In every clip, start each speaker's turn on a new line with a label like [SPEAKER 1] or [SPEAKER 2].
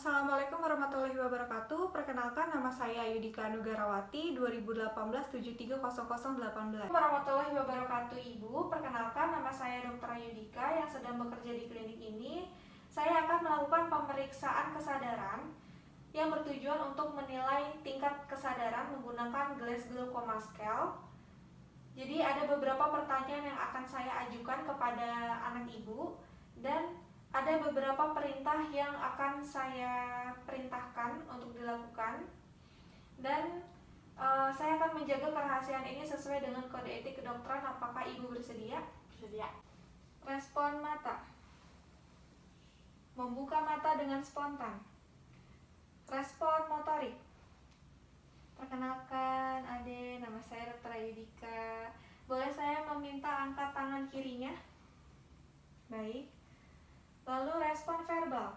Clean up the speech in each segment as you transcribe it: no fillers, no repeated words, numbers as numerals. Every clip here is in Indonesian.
[SPEAKER 1] Assalamualaikum warahmatullahi wabarakatuh. Perkenalkan, nama saya Yudika Nugarawati, 2018-730018. Warahmatullahi wabarakatuh, Ibu. Perkenalkan, nama saya Dr. Yudika yang sedang bekerja di klinik ini. Saya akan melakukan pemeriksaan kesadaran yang bertujuan untuk menilai tingkat kesadaran menggunakan Glasgow Coma Scale. Jadi ada beberapa pertanyaan yang akan saya ajukan kepada anak Ibu dan ada beberapa perintah yang akan saya perintahkan untuk dilakukan, dan saya akan menjaga kerahasiaan ini sesuai dengan kode etik kedokteran. Apakah Ibu bersedia?
[SPEAKER 2] Bersedia.
[SPEAKER 1] Respon mata. Membuka mata dengan spontan. Respon motorik. Perkenalkan, Ade, nama saya Dr. Yudika. Boleh saya meminta angkat tangan kirinya? Baik. Lalu respon verbal.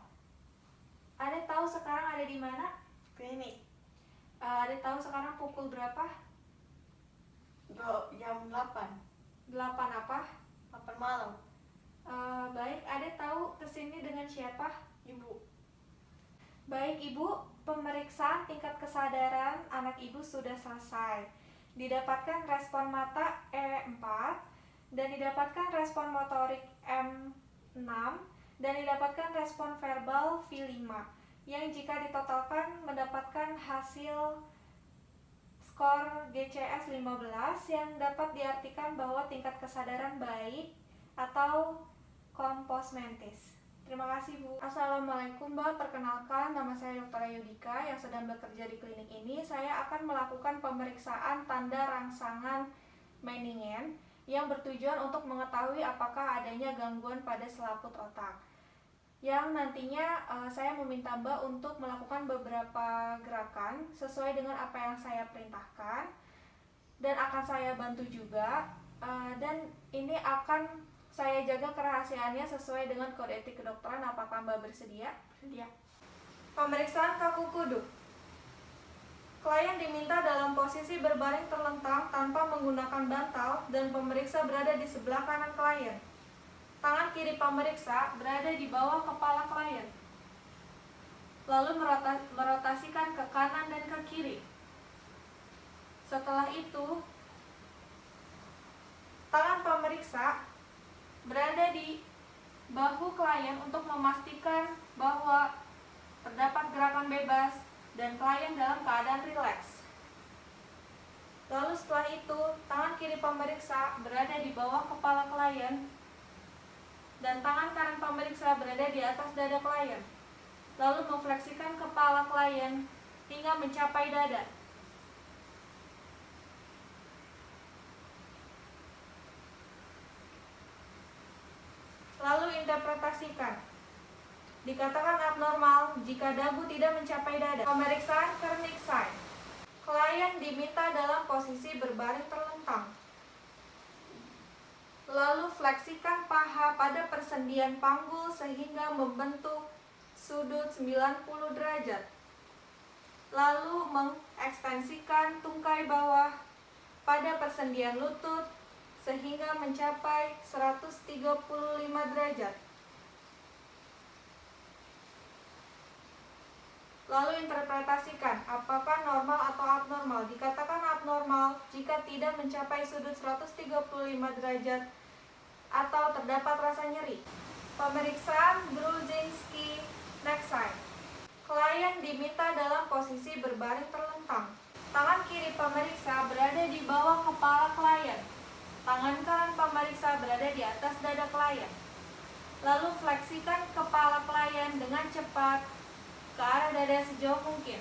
[SPEAKER 1] Ade tahu sekarang ada di mana?
[SPEAKER 2] Klinik.
[SPEAKER 1] Ade tahu sekarang pukul berapa?
[SPEAKER 2] Jam 8.
[SPEAKER 1] 8 apa?
[SPEAKER 2] 8 malam.
[SPEAKER 1] Baik, Ade tahu kesini dengan siapa?
[SPEAKER 2] Ibu.
[SPEAKER 1] Baik, Ibu, pemeriksaan tingkat kesadaran anak Ibu sudah selesai. Didapatkan respon mata E4 dan didapatkan respon motorik M6 dan didapatkan respon verbal V5 yang jika ditotalkan mendapatkan hasil skor GCS 15 yang dapat diartikan bahwa tingkat kesadaran baik atau kompos mentis. Terima kasih, Bu. Assalamualaikum, Mbak. Perkenalkan, nama saya Dr. Yudika yang sedang bekerja di klinik ini. Saya akan melakukan pemeriksaan tanda rangsangan Meiningen yang bertujuan untuk mengetahui apakah adanya gangguan pada selaput otak. Yang nantinya saya meminta Mbak untuk melakukan beberapa gerakan sesuai dengan apa yang saya perintahkan, dan akan saya bantu juga, dan ini akan saya jaga kerahasiaannya sesuai dengan kode etik kedokteran. Apakah Mbak bersedia?
[SPEAKER 2] Bersedia.
[SPEAKER 1] Pemeriksaan kaku kuduk. Klien diminta dalam posisi berbaring terlentang tanpa menggunakan bantal dan pemeriksa berada di sebelah kanan klien. Tangan kiri pemeriksa berada di bawah kepala klien. Lalu merotasikan ke kanan dan ke kiri. Setelah itu, tangan pemeriksa berada di bahu klien untuk memastikan bahwa terdapat gerakan bebas dan klien dalam keadaan rileks. Lalu setelah itu, tangan kiri pemeriksa berada di bawah kepala klien dan tangan kanan pemeriksa berada di atas dada klien. Lalu memfleksikan kepala klien hingga mencapai dada. Lalu interpretasikan. Dikatakan abnormal jika dagu tidak mencapai dada. Pemeriksaan Kernig sign. Klien diminta dalam posisi berbaring terlentang. Lalu fleksikan paha pada persendian panggul sehingga membentuk sudut 90 derajat. Lalu mengekstensikan tungkai bawah pada persendian lutut sehingga mencapai 135 derajat. Lalu interpretasikan apakah normal atau abnormal. Dikatakan abnormal jika tidak mencapai sudut 135 derajat atau terdapat rasa nyeri. Pemeriksaan Brudzinski neck sign. Klien diminta dalam posisi berbaring terlentang. Tangan kiri pemeriksa berada di bawah kepala klien. Tangan kanan pemeriksa berada di atas dada klien. Lalu fleksikan kepala klien dengan cepat ke arah dada sejauh mungkin.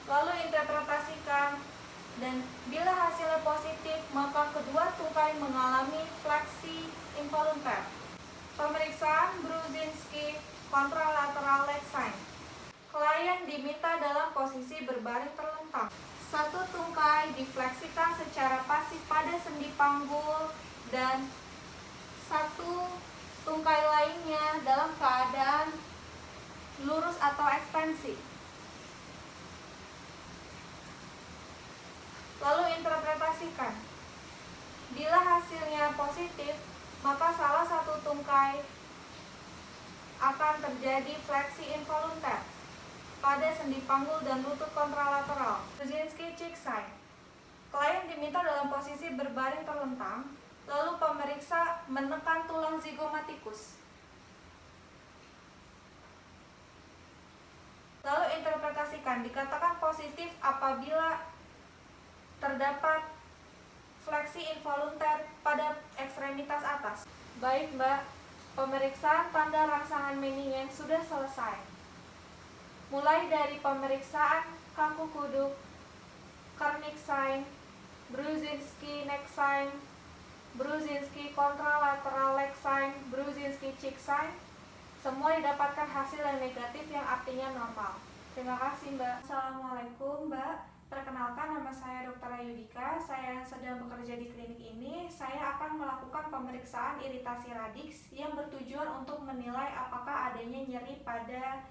[SPEAKER 1] Lalu interpretasikan, dan bila hasilnya positif, maka kedua tungkai mengalami fleksi involuntar. Pemeriksaan Brudzinski contralateral leg sign. Klien diminta dalam posisi berbaring terlentang. Satu tungkai difleksikan secara pasif pada sendi panggul dan satu tungkai lainnya dalam keadaan lurus atau ekspansi. Lalu interpretasikan. Bila hasilnya positif, maka salah satu tungkai akan terjadi fleksi involunter pada sendi panggul dan lutut kontralateral. Brzezinski Csikszentmihalyi. Klien diminta dalam posisi berbaring terlentang, lalu pemeriksa menekan tulang zigomatikus. Lalu interpretasikan, dikatakan positif apabila terdapat fleksi involunter pada ekstremitas atas. Baik Mbak, pemeriksaan tanda rangsangan meningen sudah selesai. Mulai dari pemeriksaan kaku kuduk, Kernig sign, Brzezinski neck sign, Brzezinski contralateral leg sign, Brzezinski cheek sign, semua didapatkan hasil yang negatif yang artinya normal. Terima kasih Mbak. Assalamualaikum Mbak. Perkenalkan, nama saya Dr. Ayudika. Saya yang sedang bekerja di klinik ini. Saya akan melakukan pemeriksaan iritasi radix yang bertujuan untuk menilai apakah adanya nyeri pada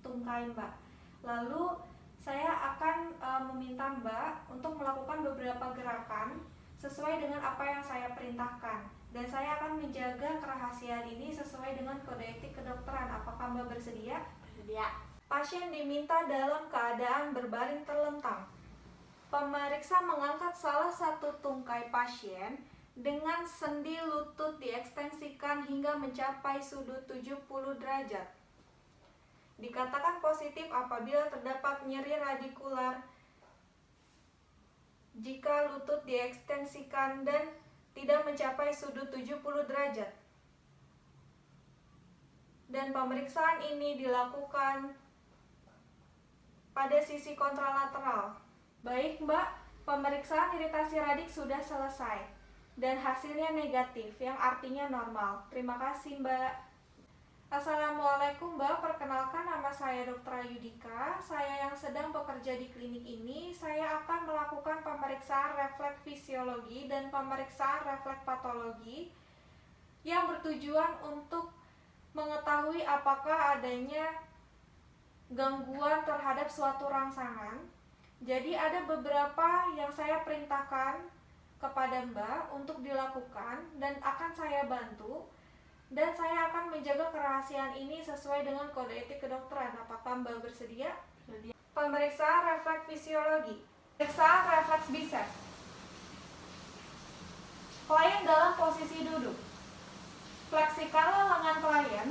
[SPEAKER 1] tungkai Mbak. Lalu saya akan meminta Mbak untuk melakukan beberapa gerakan sesuai dengan apa yang saya perintahkan. Dan saya akan menjaga kerahasiaan ini sesuai dengan kode etik kedokteran. Apakah Mbak bersedia?
[SPEAKER 2] Bersedia.
[SPEAKER 1] Pasien diminta dalam keadaan berbaring terlentang. Pemeriksa mengangkat salah satu tungkai pasien dengan sendi lutut diekstensikan hingga mencapai sudut 70 derajat. Dikatakan positif apabila terdapat nyeri radikular jika lutut diekstensikan dan tidak mencapai sudut 70 derajat. Dan pemeriksaan ini dilakukan pada sisi kontralateral. Baik Mbak, pemeriksaan iritasi radix sudah selesai dan hasilnya negatif yang artinya normal. Terima kasih Mbak. Assalamualaikum Mbak, perkenalkan nama saya Dr. Ayudika. Saya yang sedang bekerja di klinik ini. Saya akan melakukan pemeriksaan refleks fisiologi dan pemeriksaan refleks patologi yang bertujuan untuk mengetahui apakah adanya gangguan terhadap suatu rangsangan. Jadi ada beberapa yang saya perintahkan kepada Mbak untuk dilakukan dan akan saya bantu. Dan saya akan menjaga kerahasiaan ini sesuai dengan kode etik kedokteran. Apakah Mbak bersedia?
[SPEAKER 2] Bersedia.
[SPEAKER 1] Pemeriksaan refleks fisiologi. Pemeriksaan refleks biceps. Klien dalam posisi duduk. Fleksikanlah lengan klien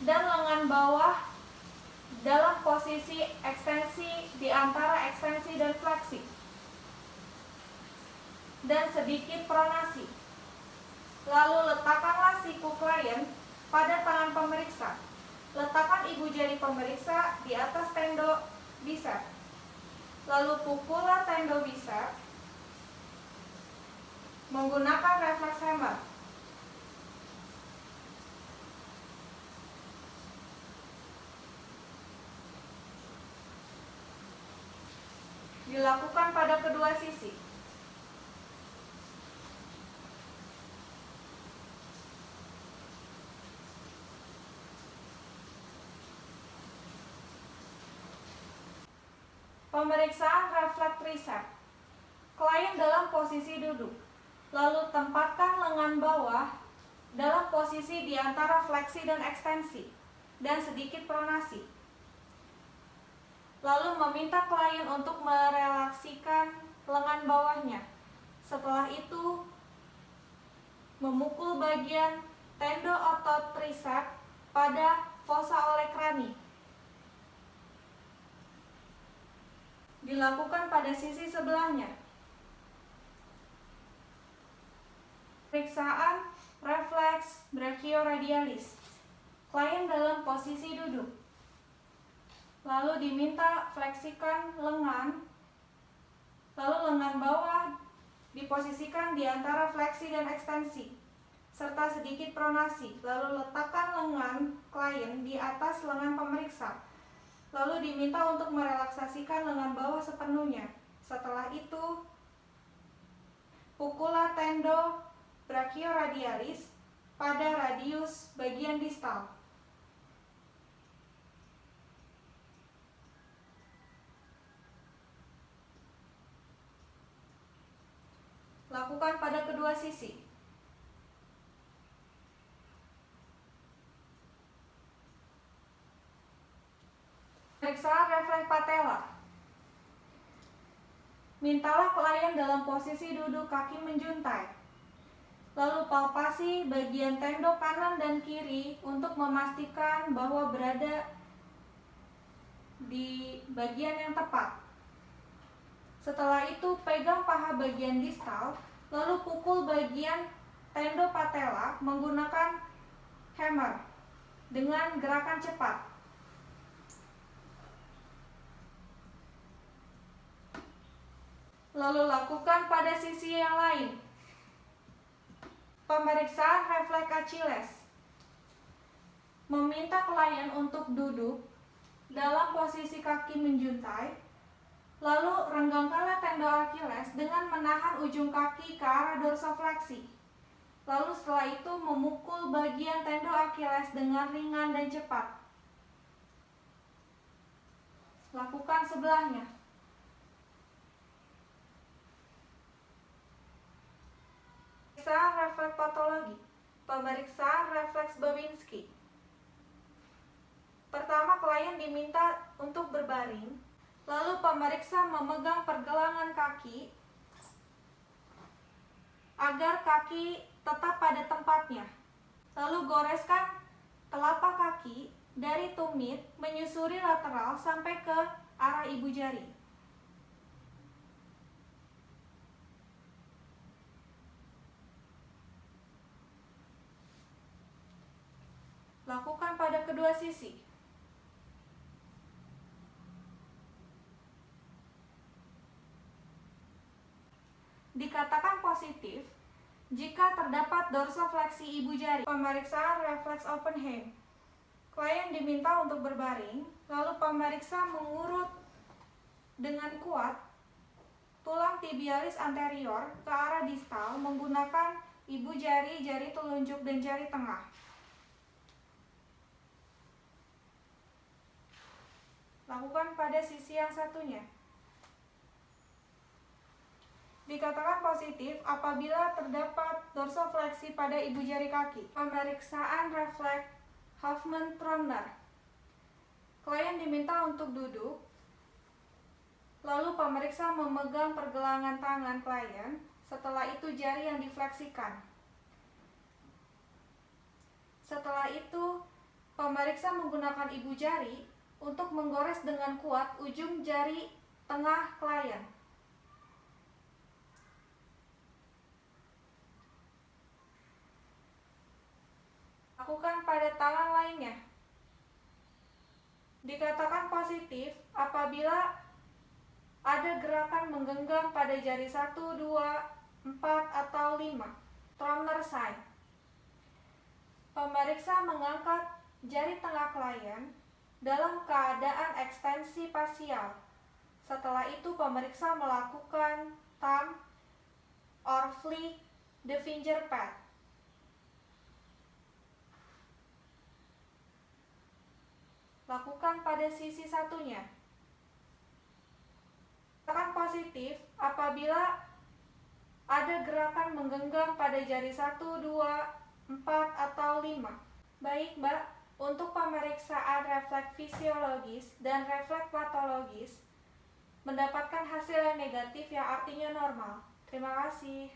[SPEAKER 1] dan lengan bawah dalam posisi ekstensi di antara ekstensi dan fleksi. Dan sedikit pronasi. Lalu letakkanlah siku klien pada tangan pemeriksa. Letakkan ibu jari pemeriksa di atas tendo bicep. Lalu pukullah tendo bicep menggunakan refleks hammer. Dilakukan pada kedua sisi. Pemeriksaan refleks tricep. Klien dalam posisi duduk. Lalu tempatkan lengan bawah dalam posisi di antara fleksi dan ekstensi dan sedikit pronasi. Lalu meminta klien untuk merelaksikan lengan bawahnya. Setelah itu memukul bagian tendo otot tricep pada fossa olecrani. Dilakukan pada sisi sebelahnya. Pemeriksaan refleks brachioradialis. Klien dalam posisi duduk. Lalu diminta fleksikan lengan. Lalu lengan bawah diposisikan di antara fleksi dan ekstensi, serta sedikit pronasi. Lalu letakkan lengan klien di atas lengan pemeriksa. Lalu diminta untuk merelaksasikan lengan bawah sepenuhnya. Setelah itu, pukullah tendo brachioradialis pada radius bagian distal. Lakukan pada kedua sisi. Pemeriksaan refleks patella. Mintalah klien dalam posisi duduk kaki menjuntai. Lalu palpasi bagian tendok kanan dan kiri untuk memastikan bahwa berada di bagian yang tepat. Setelah itu pegang paha bagian distal, lalu pukul bagian tendok patella menggunakan hammer dengan gerakan cepat. Lalu lakukan pada sisi yang lain. Pemeriksaan refleks Achilles. Meminta klien untuk duduk dalam posisi kaki menjuntai, lalu renggangkanlah tendon Achilles dengan menahan ujung kaki ke arah dorsofleksi. Lalu setelah itu memukul bagian tendon Achilles dengan ringan dan cepat. Lakukan sebelahnya. Pemeriksaan refleks patologi. Pemeriksaan refleks Babinski. Pertama, klien diminta untuk berbaring, lalu pemeriksa memegang pergelangan kaki agar kaki tetap pada tempatnya. Lalu goreskan telapak kaki dari tumit menyusuri lateral sampai ke arah ibu jari. Lakukan pada kedua sisi. Dikatakan positif jika terdapat dorsofleksi ibu jari. Pemeriksaan refleks Oppenheim. Klien diminta untuk berbaring, lalu pemeriksa mengurut dengan kuat tulang tibialis anterior ke arah distal menggunakan ibu jari, jari telunjuk, dan jari tengah. Lakukan pada sisi yang satunya. Dikatakan positif apabila terdapat dorsofleksi pada ibu jari kaki. Pemeriksaan refleks Hoffmann-Tromner. Klien diminta untuk duduk, lalu pemeriksa memegang pergelangan tangan klien, setelah itu jari yang difleksikan. Setelah itu, pemeriksa menggunakan ibu jari untuk menggores dengan kuat ujung jari tengah klien. Lakukan pada tangan lainnya. Dikatakan positif apabila ada gerakan menggenggam pada jari 1, 2, 4, atau 5. Tromner sign. Pemeriksa mengangkat jari tengah klien dalam keadaan ekstensi pasial. Setelah itu pemeriksa melakukan thumb or flick the finger pad. Lakukan pada sisi satunya. Katakan positif apabila ada gerakan menggenggam pada jari 1, 2, 4, atau 5. Baik, Mbak, untuk pemeriksaan refleks fisiologis dan refleks patologis mendapatkan hasil yang negatif yang artinya normal. Terima kasih.